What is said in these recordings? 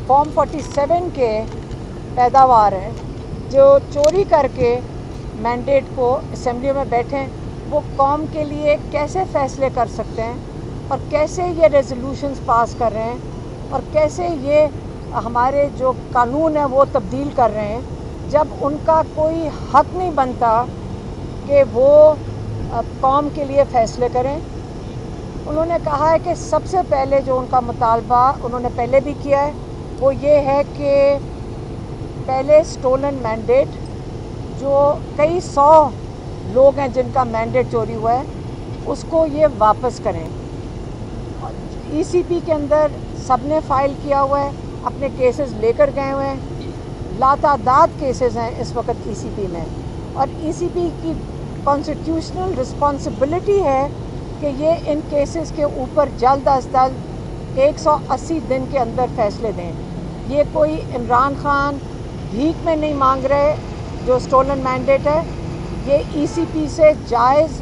Form 47 के पैदावार हैं, जो चोरी करके मैंडेट को असेंबली में बैठे, वो कौम के लिए कैसे फ़ैसले कर सकते हैं और कैसे ये रेजोल्यूशंस पास कर रहे हैं और कैसे ये हमारे जो कानून है वो तब्दील कर रहे हैं, जब उनका कोई हक नहीं बनता कि वो कौम के लिए फ़ैसले करें। उन्होंने कहा है कि सबसे पहले जो उनका मुतालबा उन्होंने पहले भी किया है वो ये है कि पहले स्टोलन मैंडेट, जो कई 100 लोग हैं जिनका मैंडेट चोरी हुआ है, उसको ये वापस करें। ईसीपी के अंदर सबने फ़ाइल किया हुआ है, अपने केसेस लेकर गए हुए हैं, लातादाद केसेस हैं इस वक्त ईसीपी में, और ईसीपी की कॉन्स्टिट्यूशनल रिस्पॉन्सिबिलिटी है कि ये इन केसेस के ऊपर जल्द अज जल्द 180 दिन के अंदर फैसले दें। ये कोई इमरान खान भीख में नहीं मांग रहे जो स्टोलन मैंडेट है, ये ईसीपी से जायज़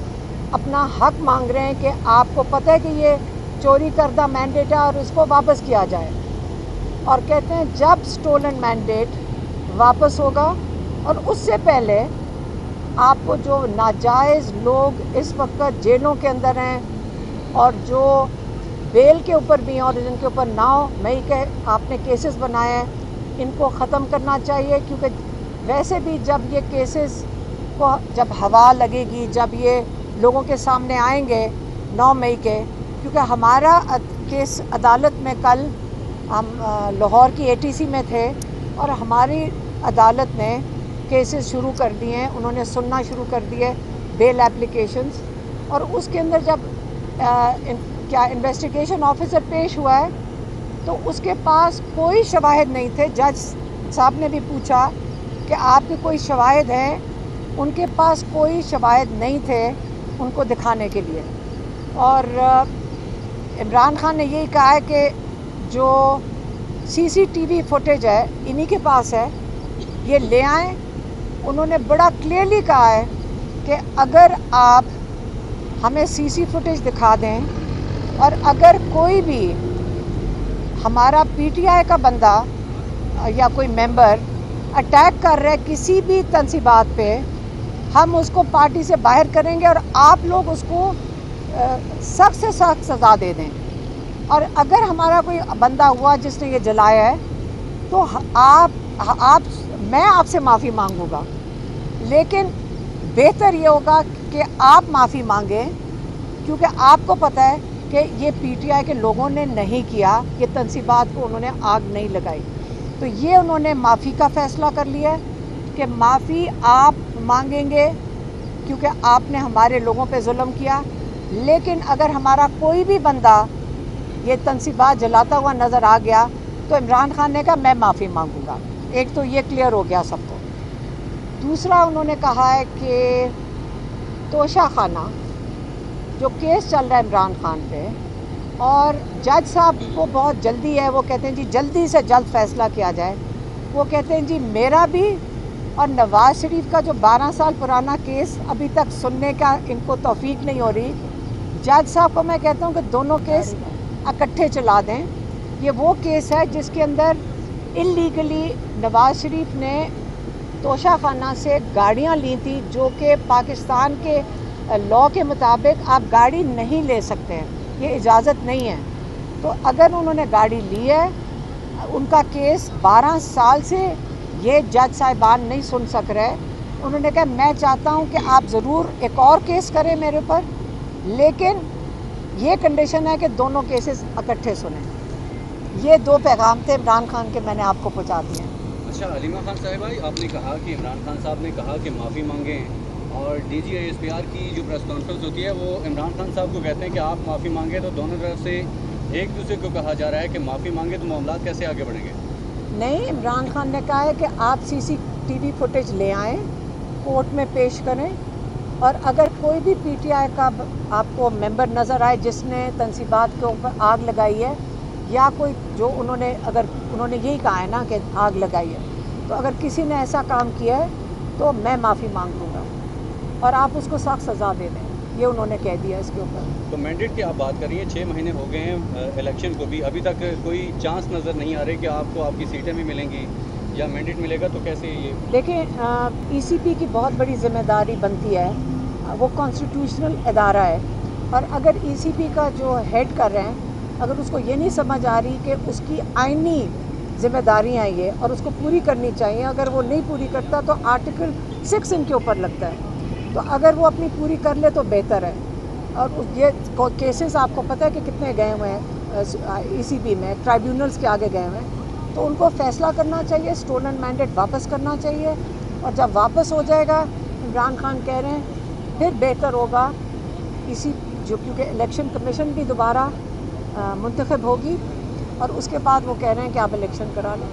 अपना हक मांग रहे हैं कि आपको पता है कि ये चोरी करदा मैंडेट है और इसको वापस किया जाए। और कहते हैं जब स्टोलन मैंडेट वापस होगा और उससे पहले आपको जो नाजायज़ लोग इस वक्त जेलों के अंदर हैं और जो बेल के ऊपर भी हैं और जिनके ऊपर 9 मई के आपने केसेस बनाए हैं, इनको ख़त्म करना चाहिए। क्योंकि वैसे भी जब ये केसेस को जब हवा लगेगी, जब ये लोगों के सामने आएंगे 9 मई के, क्योंकि हमारा केस अदालत में कल हम लाहौर की एटीसी में थे और हमारी अदालत ने केसेस शुरू कर दिए हैं, उन्होंने सुनना शुरू कर दिए बेल एप्लीकेशंस, और उसके अंदर जब क्या इन्वेस्टिगेशन ऑफिसर पेश हुआ है तो उसके पास कोई शवाहिद नहीं थे। जज साहब ने भी पूछा कि आपके कोई शवाहिद हैं, उनके पास कोई शवाहिद नहीं थे उनको दिखाने के लिए। और इमरान खान ने यही कहा है कि जो सीसीटीवी फुटेज है इन्हीं के पास है, ये ले आएँ। उन्होंने बड़ा क्लियरली कहा है कि अगर आप हमें सीसी फुटेज दिखा दें और अगर कोई भी हमारा पीटीआई का बंदा या कोई मेंबर अटैक कर रहा है किसी भी तंसीबात पे, हम उसको पार्टी से बाहर करेंगे और आप लोग उसको सख्त से सख्त सज़ा दे दें। और अगर हमारा कोई बंदा हुआ जिसने ये जलाया है तो मैं आपसे माफ़ी मांगूंगा, लेकिन बेहतर ये होगा कि आप माफ़ी मांगें, क्योंकि आपको पता है कि ये पीटीआई के लोगों ने नहीं किया, ये तंसीबात को उन्होंने आग नहीं लगाई। तो ये उन्होंने माफ़ी का फ़ैसला कर लिया है कि माफ़ी आप मांगेंगे क्योंकि आपने हमारे लोगों पे जुल्म किया। लेकिन अगर हमारा कोई भी बंदा ये तंसीबात जलाता हुआ नज़र आ गया तो इमरान खान ने कहा मैं माफ़ी मांगूंगा। एक तो ये क्लियर हो गया सबको। दूसरा उन्होंने कहा है कि तोशा खाना जो केस चल रहा है इमरान खान पे, और जज साहब को बहुत जल्दी है, वो कहते हैं जी जल्दी से जल्द फ़ैसला किया जाए। वो कहते हैं जी मेरा भी और नवाज़ शरीफ का जो 12 साल पुराना केस अभी तक सुनने का इनको तौफीक नहीं हो रही। जज साहब को मैं कहता हूँ कि दोनों केस इकट्ठे चला दें। ये वो केस है जिसके अंदर इल्लीगली नवाज़ शरीफ ने तोशा खाना से गाड़ियाँ ली थी, जो कि पाकिस्तान के लॉ के मुताबिक आप गाड़ी नहीं ले सकते हैं, ये इजाज़त नहीं है। तो अगर उन्होंने गाड़ी ली है, उनका केस 12 साल से ये जज साहिबान नहीं सुन सक रहे। उन्होंने कहा मैं चाहता हूँ कि आप ज़रूर एक और केस करें मेरे ऊपर, लेकिन ये कंडीशन है कि दोनों केसेस इकट्ठे सुने। ये 2 पैगाम थे इमरान खान के, मैंने आपको पहुँचा दिए। अच्छा हलीमा खान साहिबा, आपने कहा कि इमरान खान साहब ने कहा कि माफ़ी मांगें, और DGISPR की जो प्रेस कॉन्फ्रेंस होती है वो इमरान खान साहब को कहते हैं कि आप माफ़ी मांगें, तो दोनों तरफ से एक दूसरे को कहा जा रहा है कि माफ़ी मांगे तो मामला कैसे आगे बढ़ेंगे। नहीं, इमरान खान ने कहा है कि आप CCTV फुटेज ले आएँ, कोर्ट में पेश करें, और अगर कोई भी PTI का आपको मेंबर नज़र आए जिसने तंसीबात के ऊपर आग लगाई है, या कोई जो उन्होंने यही कहा है ना कि आग लगाई है, तो अगर किसी ने ऐसा काम किया है तो मैं माफ़ी मांग लूँगा और आप उसको सख्त सज़ा दे दें। ये उन्होंने कह दिया इसके ऊपर। तो मैंडेट की आप बात कर रही हैं, 6 महीने हो गए हैं इलेक्शन को भी, अभी तक कोई चांस नज़र नहीं आ रही कि आपको आपकी सीटें भी मिलेंगी या मैंडेट मिलेगा, तो कैसे ये? देखें, ईसीपी की बहुत बड़ी जिम्मेदारी बनती है, वो कॉन्स्टिट्यूशनल इदारा है, और अगर ईसीपी का जो हेड कर रहे हैं, अगर उसको ये नहीं समझ आ रही कि उसकी आईनी जिम्मेदारियाँ ये और उसको पूरी करनी चाहिए, अगर वो नहीं पूरी करता तो आर्टिकल 6 इनके ऊपर लगता है, तो अगर वो अपनी पूरी कर ले तो बेहतर है। और ये केसेस आपको पता है कि कितने गए हुए हैं ईसीपी में, ट्राइब्यूनल्स के आगे गए हुए हैं, तो उनको फैसला करना चाहिए, स्टोलन मैंडेट वापस करना चाहिए, और जब वापस हो जाएगा, इमरान खान कह रहे हैं, फिर बेहतर होगा इसी जो, क्योंकि इलेक्शन कमीशन भी दोबारा मुंतखब होगी, और उसके बाद वो कह रहे हैं कि आप इलेक्शन करा लें।